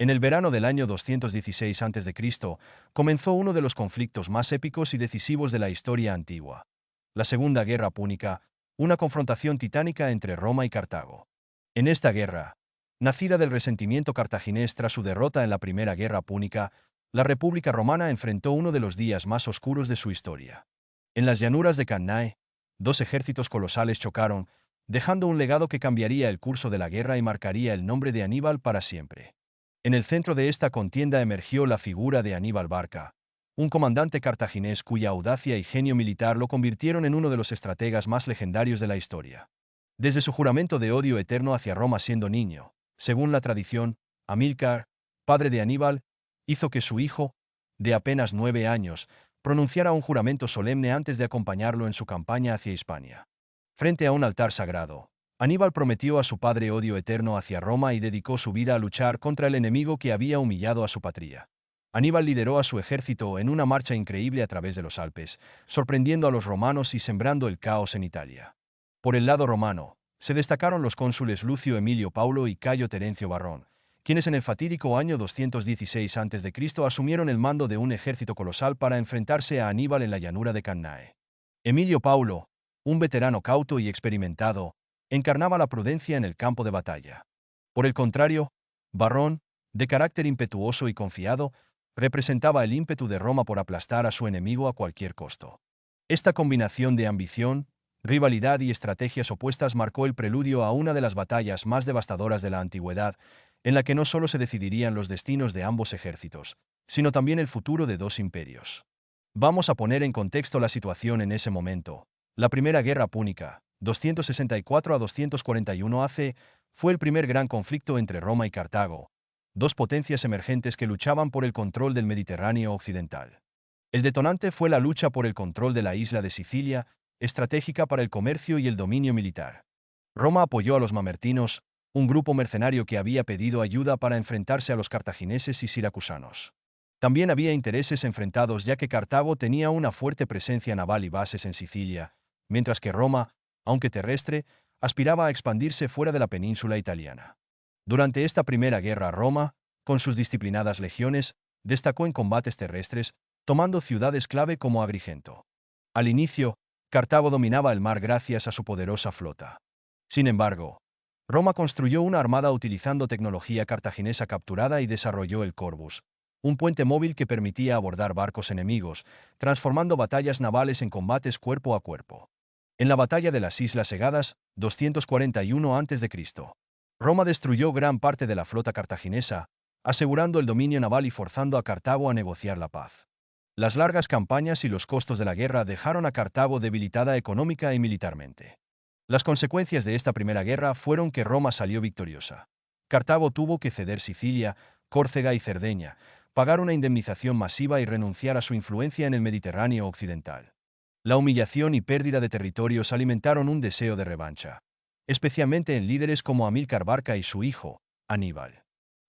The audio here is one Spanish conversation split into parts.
En el verano del año 216 a.C., comenzó uno de los conflictos más épicos y decisivos de la historia antigua. La Segunda Guerra Púnica, una confrontación titánica entre Roma y Cartago. En esta guerra, nacida del resentimiento cartaginés tras su derrota en la Primera Guerra Púnica, la República Romana enfrentó uno de los días más oscuros de su historia. En las llanuras de Cannae, dos ejércitos colosales chocaron, dejando un legado que cambiaría el curso de la guerra y marcaría el nombre de Aníbal para siempre. En el centro de esta contienda emergió la figura de Aníbal Barca, un comandante cartaginés cuya audacia y genio militar lo convirtieron en uno de los estrategas más legendarios de la historia. Desde su juramento de odio eterno hacia Roma siendo niño, según la tradición, Amílcar, padre de Aníbal, hizo que su hijo, de apenas 9 años, pronunciara un juramento solemne antes de acompañarlo en su campaña hacia Hispania. Frente a un altar sagrado, Aníbal prometió a su padre odio eterno hacia Roma y dedicó su vida a luchar contra el enemigo que había humillado a su patria. Aníbal lideró a su ejército en una marcha increíble a través de los Alpes, sorprendiendo a los romanos y sembrando el caos en Italia. Por el lado romano, se destacaron los cónsules Lucio Emilio Paulo y Cayo Terencio Varrón, quienes en el fatídico año 216 a.C. asumieron el mando de un ejército colosal para enfrentarse a Aníbal en la llanura de Cannae. Emilio Paulo, un veterano cauto y experimentado, encarnaba la prudencia en el campo de batalla. Por el contrario, Varrón, de carácter impetuoso y confiado, representaba el ímpetu de Roma por aplastar a su enemigo a cualquier costo. Esta combinación de ambición, rivalidad y estrategias opuestas marcó el preludio a una de las batallas más devastadoras de la antigüedad, en la que no solo se decidirían los destinos de ambos ejércitos, sino también el futuro de dos imperios. Vamos a poner en contexto la situación en ese momento. La Primera Guerra Púnica, 264 a 241 AC, fue el primer gran conflicto entre Roma y Cartago, dos potencias emergentes que luchaban por el control del Mediterráneo occidental. El detonante fue la lucha por el control de la isla de Sicilia, estratégica para el comercio y el dominio militar. Roma apoyó a los mamertinos, un grupo mercenario que había pedido ayuda para enfrentarse a los cartagineses y siracusanos. También había intereses enfrentados ya que Cartago tenía una fuerte presencia naval y bases en Sicilia, mientras que Roma, aunque terrestre, aspiraba a expandirse fuera de la península italiana. Durante esta primera guerra Roma, con sus disciplinadas legiones, destacó en combates terrestres, tomando ciudades clave como Agrigento. Al inicio, Cartago dominaba el mar gracias a su poderosa flota. Sin embargo, Roma construyó una armada utilizando tecnología cartaginesa capturada y desarrolló el Corvus, un puente móvil que permitía abordar barcos enemigos, transformando batallas navales en combates cuerpo a cuerpo. En la batalla de las Islas Cegadas, 241 a.C., Roma destruyó gran parte de la flota cartaginesa, asegurando el dominio naval y forzando a Cartago a negociar la paz. Las largas campañas y los costos de la guerra dejaron a Cartago debilitada económica y militarmente. Las consecuencias de esta primera guerra fueron que Roma salió victoriosa. Cartago tuvo que ceder Sicilia, Córcega y Cerdeña, pagar una indemnización masiva y renunciar a su influencia en el Mediterráneo occidental. La humillación y pérdida de territorios alimentaron un deseo de revancha, especialmente en líderes como Amílcar Barca y su hijo, Aníbal.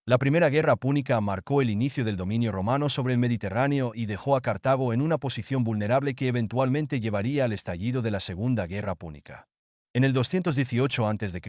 La Primera Guerra Púnica marcó el inicio del dominio romano sobre el Mediterráneo y dejó a Cartago en una posición vulnerable que eventualmente llevaría al estallido de la Segunda Guerra Púnica. En el 218 a.C.,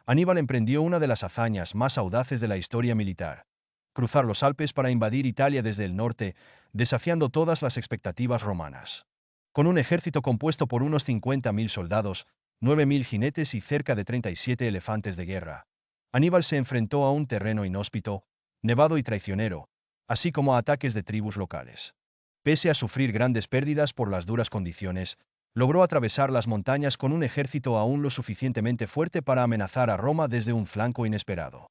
Aníbal emprendió una de las hazañas más audaces de la historia militar: cruzar los Alpes para invadir Italia desde el norte, desafiando todas las expectativas romanas. Con un ejército compuesto por unos 50.000 soldados, 9.000 jinetes y cerca de 37 elefantes de guerra, Aníbal se enfrentó a un terreno inhóspito, nevado y traicionero, así como a ataques de tribus locales. Pese a sufrir grandes pérdidas por las duras condiciones, logró atravesar las montañas con un ejército aún lo suficientemente fuerte para amenazar a Roma desde un flanco inesperado.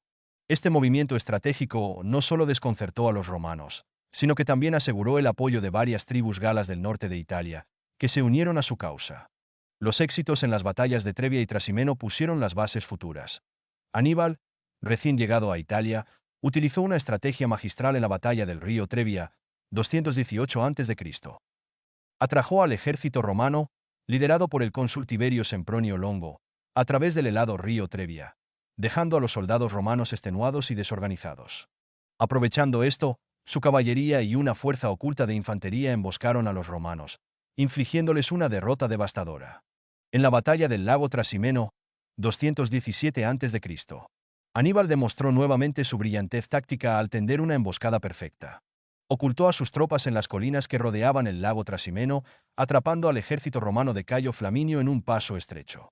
Este movimiento estratégico no solo desconcertó a los romanos, sino que también aseguró el apoyo de varias tribus galas del norte de Italia, que se unieron a su causa. Los éxitos en las batallas de Trebia y Trasimeno pusieron las bases futuras. Aníbal, recién llegado a Italia, utilizó una estrategia magistral en la batalla del río Trebia, 218 a.C. Atrajo al ejército romano, liderado por el cónsul Tiberio Sempronio Longo, a través del helado río Trebia, dejando a los soldados romanos extenuados y desorganizados. Aprovechando esto, su caballería y una fuerza oculta de infantería emboscaron a los romanos, infligiéndoles una derrota devastadora. En la batalla del lago Trasimeno, 217 a.C., Aníbal demostró nuevamente su brillantez táctica al tender una emboscada perfecta. Ocultó a sus tropas en las colinas que rodeaban el lago Trasimeno, atrapando al ejército romano de Cayo Flaminio en un paso estrecho.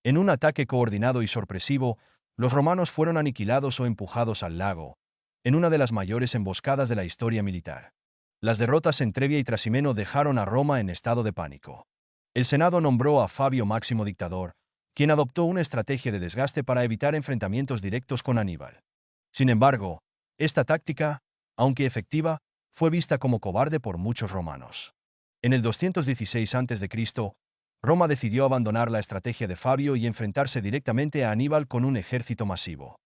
En un ataque coordinado y sorpresivo, los romanos fueron aniquilados o empujados al lago, en una de las mayores emboscadas de la historia militar. Las derrotas en Trebia y Trasimeno dejaron a Roma en estado de pánico. El Senado nombró a Fabio Máximo dictador, quien adoptó una estrategia de desgaste para evitar enfrentamientos directos con Aníbal. Sin embargo, esta táctica, aunque efectiva, fue vista como cobarde por muchos romanos. En el 216 a.C., Roma decidió abandonar la estrategia de Fabio y enfrentarse directamente a Aníbal con un ejército masivo.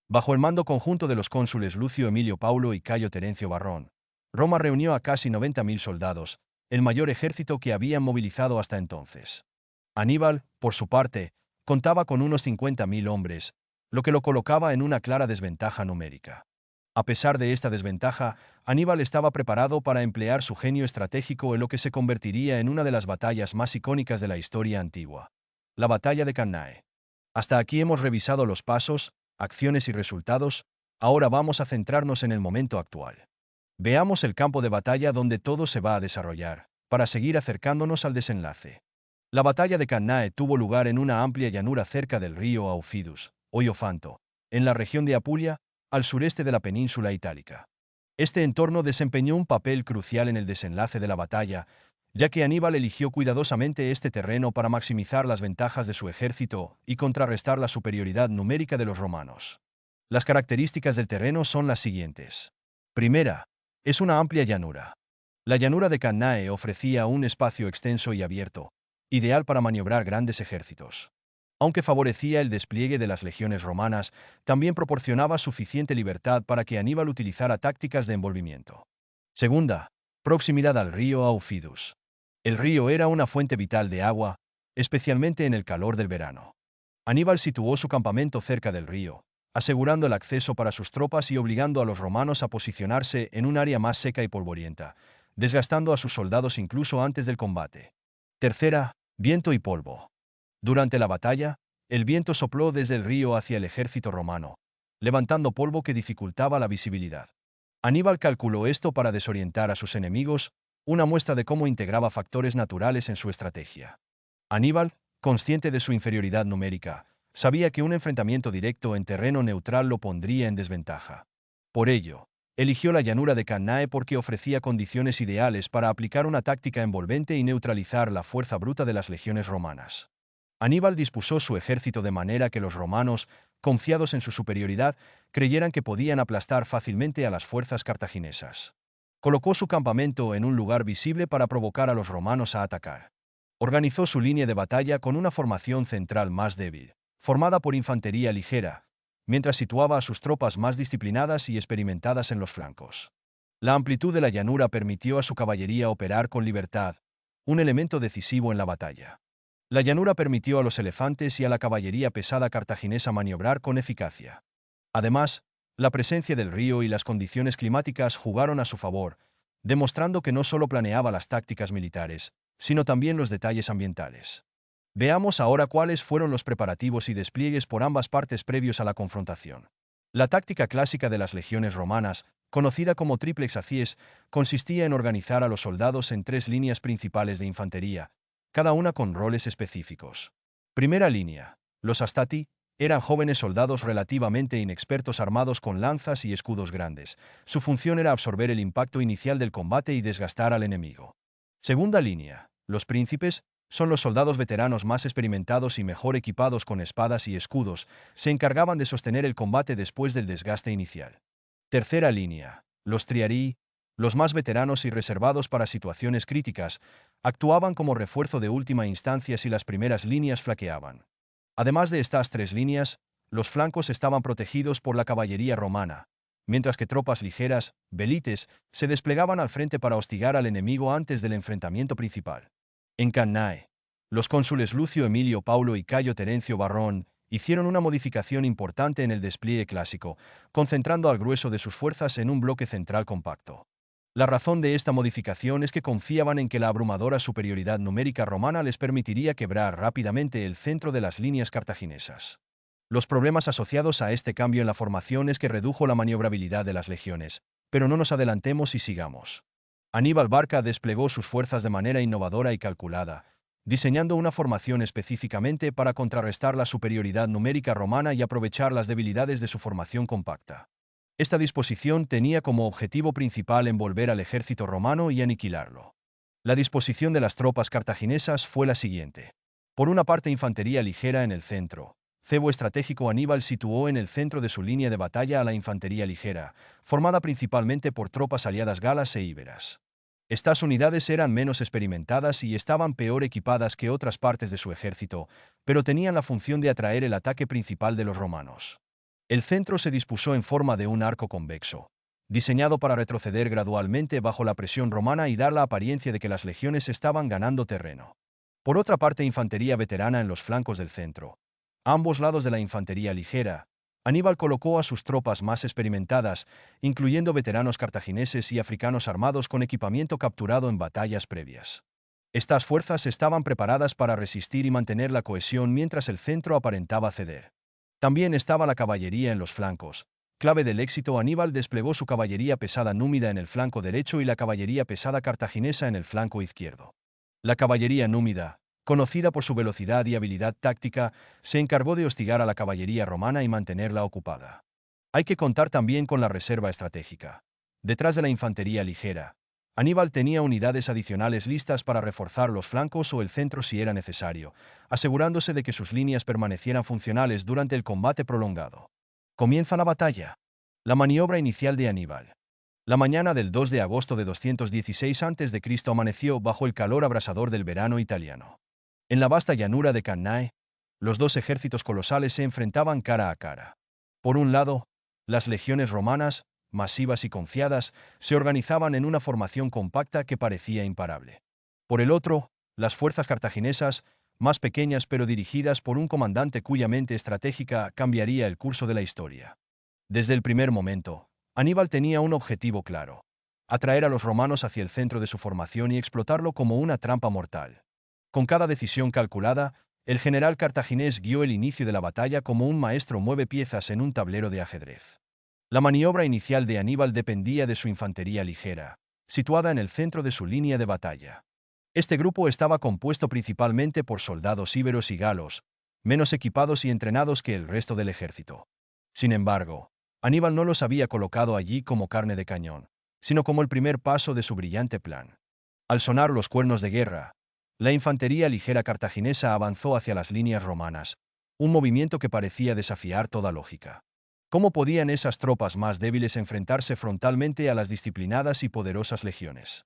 Bajo el mando conjunto de los cónsules Lucio Emilio Paulo y Cayo Terencio Varrón, Roma reunió a casi 90.000 soldados, el mayor ejército que habían movilizado hasta entonces. Aníbal, por su parte, contaba con unos 50.000 hombres, lo que lo colocaba en una clara desventaja numérica. A pesar de esta desventaja, Aníbal estaba preparado para emplear su genio estratégico en lo que se convertiría en una de las batallas más icónicas de la historia antigua. La batalla de Cannae. Hasta aquí hemos revisado los pasos, acciones y resultados, ahora vamos a centrarnos en el momento actual. Veamos el campo de batalla donde todo se va a desarrollar, para seguir acercándonos al desenlace. La batalla de Cannae tuvo lugar en una amplia llanura cerca del río Aufidus, o Iofanto, en la región de Apulia, al sureste de la península itálica. Este entorno desempeñó un papel crucial en el desenlace de la batalla, ya que Aníbal eligió cuidadosamente este terreno para maximizar las ventajas de su ejército y contrarrestar la superioridad numérica de los romanos. Las características del terreno son las siguientes. Primera, es una amplia llanura. La llanura de Cannae ofrecía un espacio extenso y abierto, ideal para maniobrar grandes ejércitos. Aunque favorecía el despliegue de las legiones romanas, también proporcionaba suficiente libertad para que Aníbal utilizara tácticas de envolvimiento. Segunda, proximidad al río Aufidus. El río era una fuente vital de agua, especialmente en el calor del verano. Aníbal situó su campamento cerca del río, asegurando el acceso para sus tropas y obligando a los romanos a posicionarse en un área más seca y polvorienta, desgastando a sus soldados incluso antes del combate. Tercera, viento y polvo. Durante la batalla, el viento sopló desde el río hacia el ejército romano, levantando polvo que dificultaba la visibilidad. Aníbal calculó esto para desorientar a sus enemigos, una muestra de cómo integraba factores naturales en su estrategia. Aníbal, consciente de su inferioridad numérica, sabía que un enfrentamiento directo en terreno neutral lo pondría en desventaja. Por ello, eligió la llanura de Cannae porque ofrecía condiciones ideales para aplicar una táctica envolvente y neutralizar la fuerza bruta de las legiones romanas. Aníbal dispuso su ejército de manera que los romanos, confiados en su superioridad, creyeran que podían aplastar fácilmente a las fuerzas cartaginesas. Colocó su campamento en un lugar visible para provocar a los romanos a atacar. Organizó su línea de batalla con una formación central más débil, formada por infantería ligera, mientras situaba a sus tropas más disciplinadas y experimentadas en los flancos. La amplitud de la llanura permitió a su caballería operar con libertad, un elemento decisivo en la batalla. La llanura permitió a los elefantes y a la caballería pesada cartaginesa maniobrar con eficacia. Además, la presencia del río y las condiciones climáticas jugaron a su favor, demostrando que no solo planeaba las tácticas militares, sino también los detalles ambientales. Veamos ahora cuáles fueron los preparativos y despliegues por ambas partes previos a la confrontación. La táctica clásica de las legiones romanas, conocida como triplex acies, consistía en organizar a los soldados en tres líneas principales de infantería, cada una con roles específicos. Primera línea. Los astati eran jóvenes soldados relativamente inexpertos armados con lanzas y escudos grandes. Su función era absorber el impacto inicial del combate y desgastar al enemigo. Segunda línea. Los príncipes son los soldados veteranos más experimentados y mejor equipados con espadas y escudos, se encargaban de sostener el combate después del desgaste inicial. Tercera línea. Los triarii, los más veteranos y reservados para situaciones críticas, actuaban como refuerzo de última instancia si las primeras líneas flaqueaban. Además de estas tres líneas, los flancos estaban protegidos por la caballería romana, mientras que tropas ligeras, velites, se desplegaban al frente para hostigar al enemigo antes del enfrentamiento principal. En Cannae, los cónsules Lucio Emilio Paulo y Cayo Terencio Varrón hicieron una modificación importante en el despliegue clásico, concentrando al grueso de sus fuerzas en un bloque central compacto. La razón de esta modificación es que confiaban en que la abrumadora superioridad numérica romana les permitiría quebrar rápidamente el centro de las líneas cartaginesas. Los problemas asociados a este cambio en la formación es que redujo la maniobrabilidad de las legiones, pero no nos adelantemos y sigamos. Aníbal Barca desplegó sus fuerzas de manera innovadora y calculada, diseñando una formación específicamente para contrarrestar la superioridad numérica romana y aprovechar las debilidades de su formación compacta. Esta disposición tenía como objetivo principal envolver al ejército romano y aniquilarlo. La disposición de las tropas cartaginesas fue la siguiente. Por una parte, infantería ligera en el centro. Cebo estratégico. Aníbal situó en el centro de su línea de batalla a la infantería ligera, formada principalmente por tropas aliadas galas e íberas. Estas unidades eran menos experimentadas y estaban peor equipadas que otras partes de su ejército, pero tenían la función de atraer el ataque principal de los romanos. El centro se dispuso en forma de un arco convexo, diseñado para retroceder gradualmente bajo la presión romana y dar la apariencia de que las legiones estaban ganando terreno. Por otra parte, infantería veterana en los flancos del centro. A ambos lados de la infantería ligera, Aníbal colocó a sus tropas más experimentadas, incluyendo veteranos cartagineses y africanos armados con equipamiento capturado en batallas previas. Estas fuerzas estaban preparadas para resistir y mantener la cohesión mientras el centro aparentaba ceder. También estaba la caballería en los flancos. Clave del éxito. Aníbal desplegó su caballería pesada númida en el flanco derecho y la caballería pesada cartaginesa en el flanco izquierdo. La caballería númida, conocida por su velocidad y habilidad táctica, se encargó de hostigar a la caballería romana y mantenerla ocupada. Hay que contar también con la reserva estratégica. Detrás de la infantería ligera, Aníbal tenía unidades adicionales listas para reforzar los flancos o el centro si era necesario, asegurándose de que sus líneas permanecieran funcionales durante el combate prolongado. Comienza la batalla. La maniobra inicial de Aníbal. La mañana del 2 de agosto de 216 a.C. amaneció bajo el calor abrasador del verano italiano. En la vasta llanura de Cannae, los dos ejércitos colosales se enfrentaban cara a cara. Por un lado, las legiones romanas, masivas y confiadas, se organizaban en una formación compacta que parecía imparable. Por el otro, las fuerzas cartaginesas, más pequeñas pero dirigidas por un comandante cuya mente estratégica cambiaría el curso de la historia. Desde el primer momento, Aníbal tenía un objetivo claro: atraer a los romanos hacia el centro de su formación y explotarlo como una trampa mortal. Con cada decisión calculada, el general cartaginés guió el inicio de la batalla como un maestro mueve piezas en un tablero de ajedrez. La maniobra inicial de Aníbal dependía de su infantería ligera, situada en el centro de su línea de batalla. Este grupo estaba compuesto principalmente por soldados íberos y galos, menos equipados y entrenados que el resto del ejército. Sin embargo, Aníbal no los había colocado allí como carne de cañón, sino como el primer paso de su brillante plan. Al sonar los cuernos de guerra, la infantería ligera cartaginesa avanzó hacia las líneas romanas, un movimiento que parecía desafiar toda lógica. ¿Cómo podían esas tropas más débiles enfrentarse frontalmente a las disciplinadas y poderosas legiones?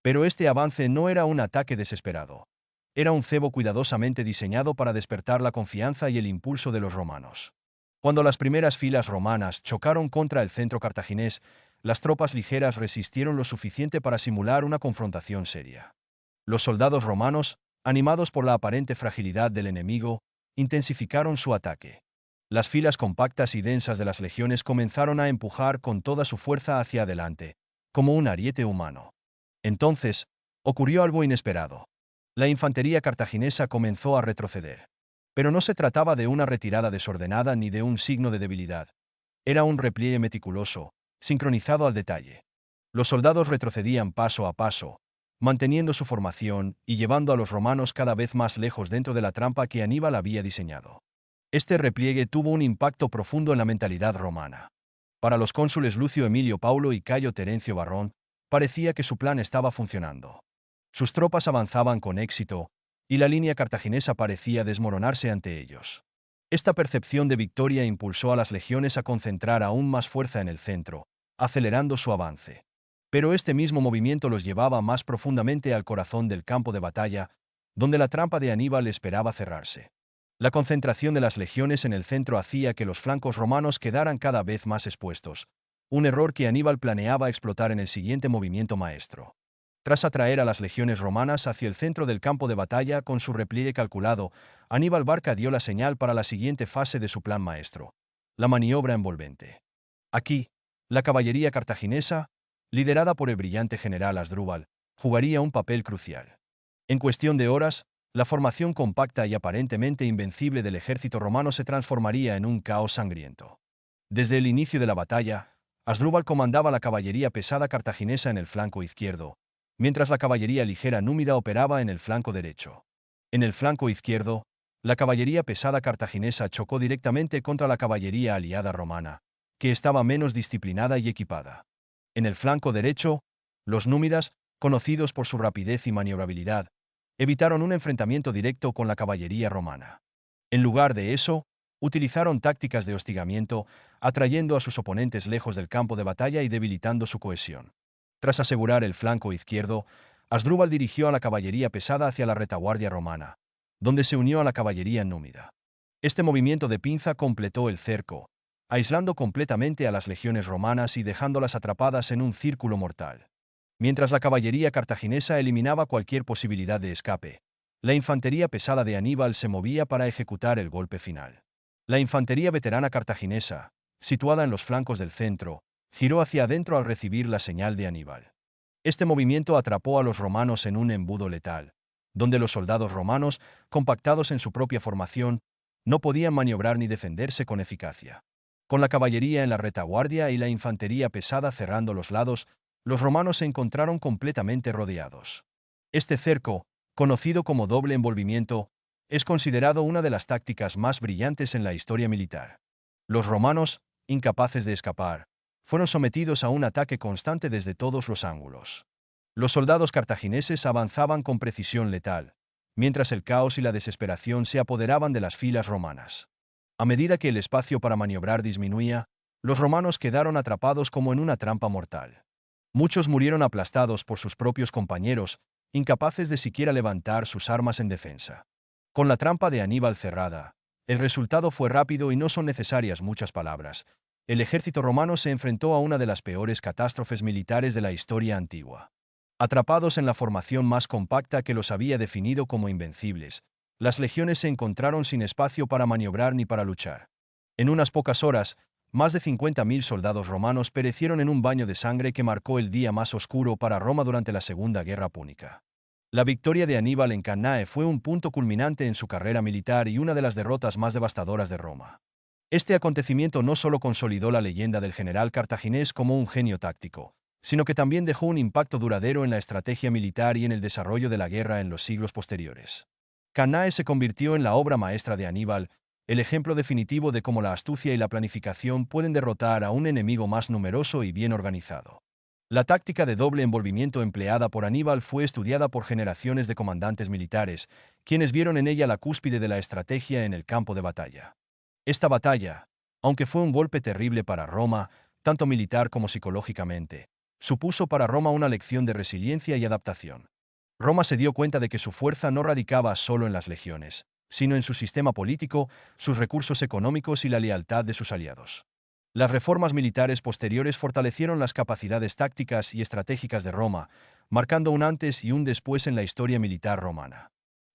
Pero este avance no era un ataque desesperado. Era un cebo cuidadosamente diseñado para despertar la confianza y el impulso de los romanos. Cuando las primeras filas romanas chocaron contra el centro cartaginés, las tropas ligeras resistieron lo suficiente para simular una confrontación seria. Los soldados romanos, animados por la aparente fragilidad del enemigo, intensificaron su ataque. Las filas compactas y densas de las legiones comenzaron a empujar con toda su fuerza hacia adelante, como un ariete humano. Entonces, ocurrió algo inesperado. La infantería cartaginesa comenzó a retroceder. Pero no se trataba de una retirada desordenada ni de un signo de debilidad. Era un repliegue meticuloso, sincronizado al detalle. Los soldados retrocedían paso a paso, manteniendo su formación y llevando a los romanos cada vez más lejos dentro de la trampa que Aníbal había diseñado. Este repliegue tuvo un impacto profundo en la mentalidad romana. Para los cónsules Lucio Emilio Paulo y Cayo Terencio Varrón, parecía que su plan estaba funcionando. Sus tropas avanzaban con éxito, y la línea cartaginesa parecía desmoronarse ante ellos. Esta percepción de victoria impulsó a las legiones a concentrar aún más fuerza en el centro, acelerando su avance. Pero este mismo movimiento los llevaba más profundamente al corazón del campo de batalla, donde la trampa de Aníbal esperaba cerrarse. La concentración de las legiones en el centro hacía que los flancos romanos quedaran cada vez más expuestos, un error que Aníbal planeaba explotar en el siguiente movimiento maestro. Tras atraer a las legiones romanas hacia el centro del campo de batalla con su repliegue calculado, Aníbal Barca dio la señal para la siguiente fase de su plan maestro: la maniobra envolvente. Aquí, la caballería cartaginesa, liderada por el brillante general Asdrúbal, jugaría un papel crucial. En cuestión de horas, La formación compacta y aparentemente invencible del ejército romano se transformaría en un caos sangriento. Desde el inicio de la batalla, Asdrúbal comandaba la caballería pesada cartaginesa en el flanco izquierdo, mientras la caballería ligera númida operaba en el flanco derecho. En el flanco izquierdo, la caballería pesada cartaginesa chocó directamente contra la caballería aliada romana, que estaba menos disciplinada y equipada. En el flanco derecho, los númidas, conocidos por su rapidez y maniobrabilidad, evitaron un enfrentamiento directo con la caballería romana. En lugar de eso, utilizaron tácticas de hostigamiento, atrayendo a sus oponentes lejos del campo de batalla y debilitando su cohesión. Tras asegurar el flanco izquierdo, Asdrúbal dirigió a la caballería pesada hacia la retaguardia romana, donde se unió a la caballería númida. Este movimiento de pinza completó el cerco, aislando completamente a las legiones romanas y dejándolas atrapadas en un círculo mortal. Mientras la caballería cartaginesa eliminaba cualquier posibilidad de escape, la infantería pesada de Aníbal se movía para ejecutar el golpe final. La infantería veterana cartaginesa, situada en los flancos del centro, giró hacia adentro al recibir la señal de Aníbal. Este movimiento atrapó a los romanos en un embudo letal, donde los soldados romanos, compactados en su propia formación, no podían maniobrar ni defenderse con eficacia. Con la caballería en la retaguardia y la infantería pesada cerrando los lados, los romanos se encontraron completamente rodeados. Este cerco, conocido como doble envolvimiento, es considerado una de las tácticas más brillantes en la historia militar. Los romanos, incapaces de escapar, fueron sometidos a un ataque constante desde todos los ángulos. Los soldados cartagineses avanzaban con precisión letal, mientras el caos y la desesperación se apoderaban de las filas romanas. A medida que el espacio para maniobrar disminuía, los romanos quedaron atrapados como en una trampa mortal. Muchos murieron aplastados por sus propios compañeros, incapaces de siquiera levantar sus armas en defensa. Con la trampa de Aníbal cerrada, el resultado fue rápido y no son necesarias muchas palabras. El ejército romano se enfrentó a una de las peores catástrofes militares de la historia antigua. Atrapados en la formación más compacta que los había definido como invencibles, las legiones se encontraron sin espacio para maniobrar ni para luchar. En unas pocas horas, más de 50.000 soldados romanos perecieron en un baño de sangre que marcó el día más oscuro para Roma durante la Segunda Guerra Púnica. La victoria de Aníbal en Cannae fue un punto culminante en su carrera militar y una de las derrotas más devastadoras de Roma. Este acontecimiento no solo consolidó la leyenda del general cartaginés como un genio táctico, sino que también dejó un impacto duradero en la estrategia militar y en el desarrollo de la guerra en los siglos posteriores. Cannae se convirtió en la obra maestra de Aníbal, el ejemplo definitivo de cómo la astucia y la planificación pueden derrotar a un enemigo más numeroso y bien organizado. La táctica de doble envolvimiento empleada por Aníbal fue estudiada por generaciones de comandantes militares, quienes vieron en ella la cúspide de la estrategia en el campo de batalla. Esta batalla, aunque fue un golpe terrible para Roma, tanto militar como psicológicamente, supuso para Roma una lección de resiliencia y adaptación. Roma se dio cuenta de que su fuerza no radicaba solo en las legiones, sino en su sistema político, sus recursos económicos y la lealtad de sus aliados. Las reformas militares posteriores fortalecieron las capacidades tácticas y estratégicas de Roma, marcando un antes y un después en la historia militar romana.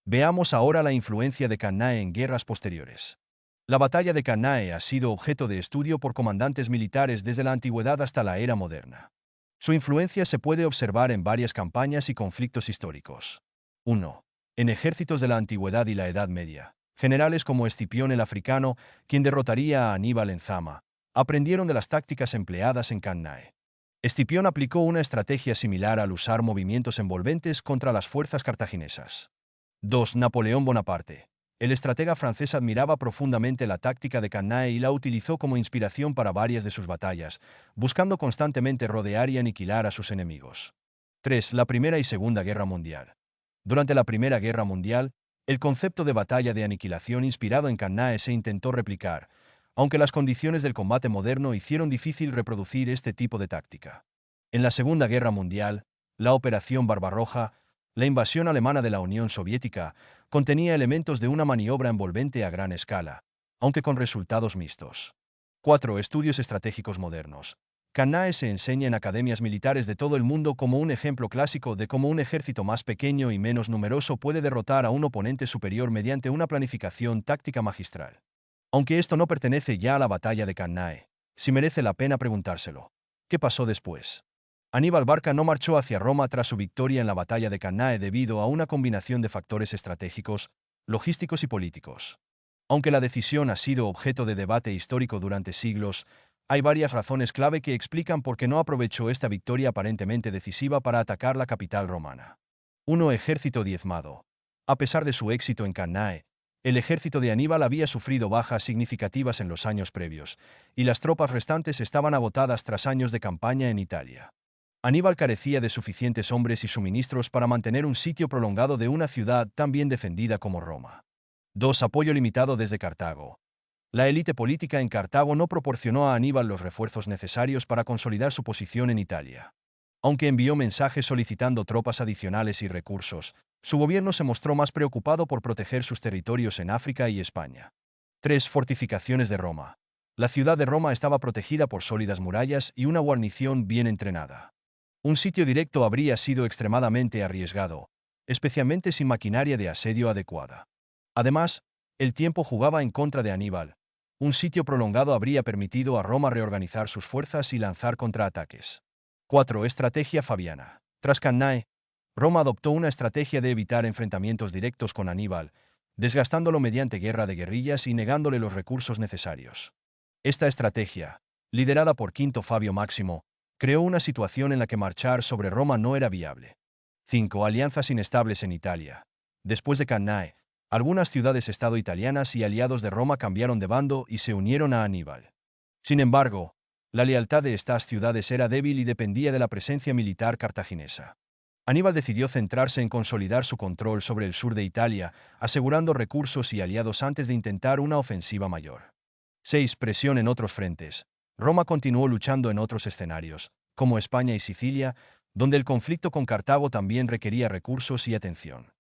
Veamos ahora la influencia de Cannae en guerras posteriores. La batalla de Cannae ha sido objeto de estudio por comandantes militares desde la antigüedad hasta la era moderna. Su influencia se puede observar en varias campañas y conflictos históricos. 1. En ejércitos de la antigüedad y la Edad Media, generales como Escipión el Africano, quien derrotaría a Aníbal en Zama, aprendieron de las tácticas empleadas en Cannae. Escipión aplicó una estrategia similar al usar movimientos envolventes contra las fuerzas cartaginesas. 2. Napoleón Bonaparte. El estratega francés admiraba profundamente la táctica de Cannae y la utilizó como inspiración para varias de sus batallas, buscando constantemente rodear y aniquilar a sus enemigos. 3. La Primera y Segunda Guerra Mundial. Durante la Primera Guerra Mundial, el concepto de batalla de aniquilación inspirado en Cannae se intentó replicar, aunque las condiciones del combate moderno hicieron difícil reproducir este tipo de táctica. En la Segunda Guerra Mundial, la Operación Barbarroja, la invasión alemana de la Unión Soviética, contenía elementos de una maniobra envolvente a gran escala, aunque con resultados mixtos. 4. Estudios estratégicos modernos. Cannae se enseña en academias militares de todo el mundo como un ejemplo clásico de cómo un ejército más pequeño y menos numeroso puede derrotar a un oponente superior mediante una planificación táctica magistral. Aunque esto no pertenece ya a la batalla de Cannae, sí merece la pena preguntárselo. ¿Qué pasó después? Aníbal Barca no marchó hacia Roma tras su victoria en la batalla de Cannae debido a una combinación de factores estratégicos, logísticos y políticos. Aunque la decisión ha sido objeto de debate histórico durante siglos, hay varias razones clave que explican por qué no aprovechó esta victoria aparentemente decisiva para atacar la capital romana. 1. Ejército diezmado. A pesar de su éxito en Cannae, el ejército de Aníbal había sufrido bajas significativas en los años previos, y las tropas restantes estaban agotadas tras años de campaña en Italia. Aníbal carecía de suficientes hombres y suministros para mantener un sitio prolongado de una ciudad tan bien defendida como Roma. 2. Apoyo limitado desde Cartago. La élite política en Cartago no proporcionó a Aníbal los refuerzos necesarios para consolidar su posición en Italia. Aunque envió mensajes solicitando tropas adicionales y recursos, su gobierno se mostró más preocupado por proteger sus territorios en África y España. 3. Fortificaciones de Roma. La ciudad de Roma estaba protegida por sólidas murallas y una guarnición bien entrenada. Un sitio directo habría sido extremadamente arriesgado, especialmente sin maquinaria de asedio adecuada. Además, el tiempo jugaba en contra de Aníbal. Un sitio prolongado habría permitido a Roma reorganizar sus fuerzas y lanzar contraataques. 4. Estrategia fabiana. Tras Cannae, Roma adoptó una estrategia de evitar enfrentamientos directos con Aníbal, desgastándolo mediante guerra de guerrillas y negándole los recursos necesarios. Esta estrategia, liderada por Quinto Fabio Máximo, creó una situación en la que marchar sobre Roma no era viable. 5. Alianzas inestables en Italia. Después de Cannae, algunas ciudades-estado italianas y aliados de Roma cambiaron de bando y se unieron a Aníbal. Sin embargo, la lealtad de estas ciudades era débil y dependía de la presencia militar cartaginesa. Aníbal decidió centrarse en consolidar su control sobre el sur de Italia, asegurando recursos y aliados antes de intentar una ofensiva mayor. 6. Presión en otros frentes. Roma continuó luchando en otros escenarios, como España y Sicilia, donde el conflicto con Cartago también requería recursos y atención.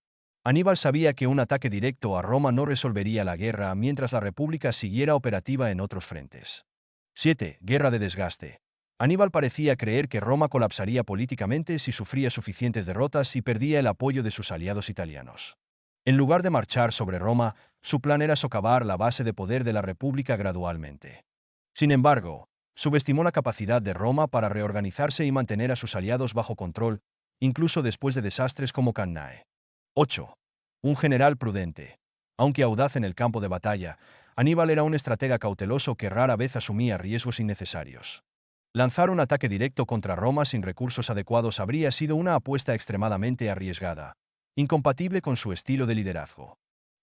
Aníbal sabía que un ataque directo a Roma no resolvería la guerra mientras la República siguiera operativa en otros frentes. 7. Guerra de desgaste. Aníbal parecía creer que Roma colapsaría políticamente si sufría suficientes derrotas y perdía el apoyo de sus aliados italianos. En lugar de marchar sobre Roma, su plan era socavar la base de poder de la República gradualmente. Sin embargo, subestimó la capacidad de Roma para reorganizarse y mantener a sus aliados bajo control, incluso después de desastres como Cannae. 8. Un general prudente. Aunque audaz en el campo de batalla, Aníbal era un estratega cauteloso que rara vez asumía riesgos innecesarios. Lanzar un ataque directo contra Roma sin recursos adecuados habría sido una apuesta extremadamente arriesgada, incompatible con su estilo de liderazgo.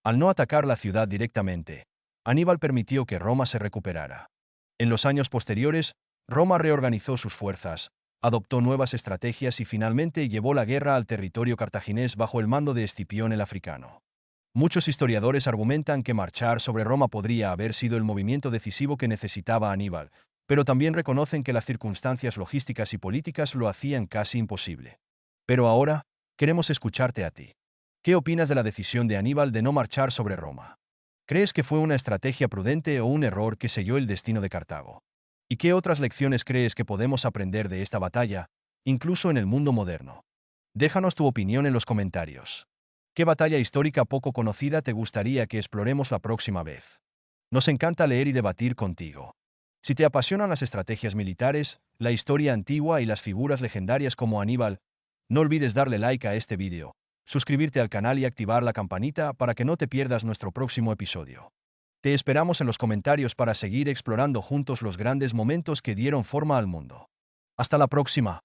Al no atacar la ciudad directamente, Aníbal permitió que Roma se recuperara. En los años posteriores, Roma reorganizó sus fuerzas, adoptó nuevas estrategias y finalmente llevó la guerra al territorio cartaginés bajo el mando de Escipión el Africano. Muchos historiadores argumentan que marchar sobre Roma podría haber sido el movimiento decisivo que necesitaba Aníbal, pero también reconocen que las circunstancias logísticas y políticas lo hacían casi imposible. Pero ahora, queremos escucharte a ti. ¿Qué opinas de la decisión de Aníbal de no marchar sobre Roma? ¿Crees que fue una estrategia prudente o un error que selló el destino de Cartago? ¿Y qué otras lecciones crees que podemos aprender de esta batalla, incluso en el mundo moderno? Déjanos tu opinión en los comentarios. ¿Qué batalla histórica poco conocida te gustaría que exploremos la próxima vez? Nos encanta leer y debatir contigo. Si te apasionan las estrategias militares, la historia antigua y las figuras legendarias como Aníbal, no olvides darle like a este vídeo, suscribirte al canal y activar la campanita para que no te pierdas nuestro próximo episodio. Te esperamos en los comentarios para seguir explorando juntos los grandes momentos que dieron forma al mundo. Hasta la próxima.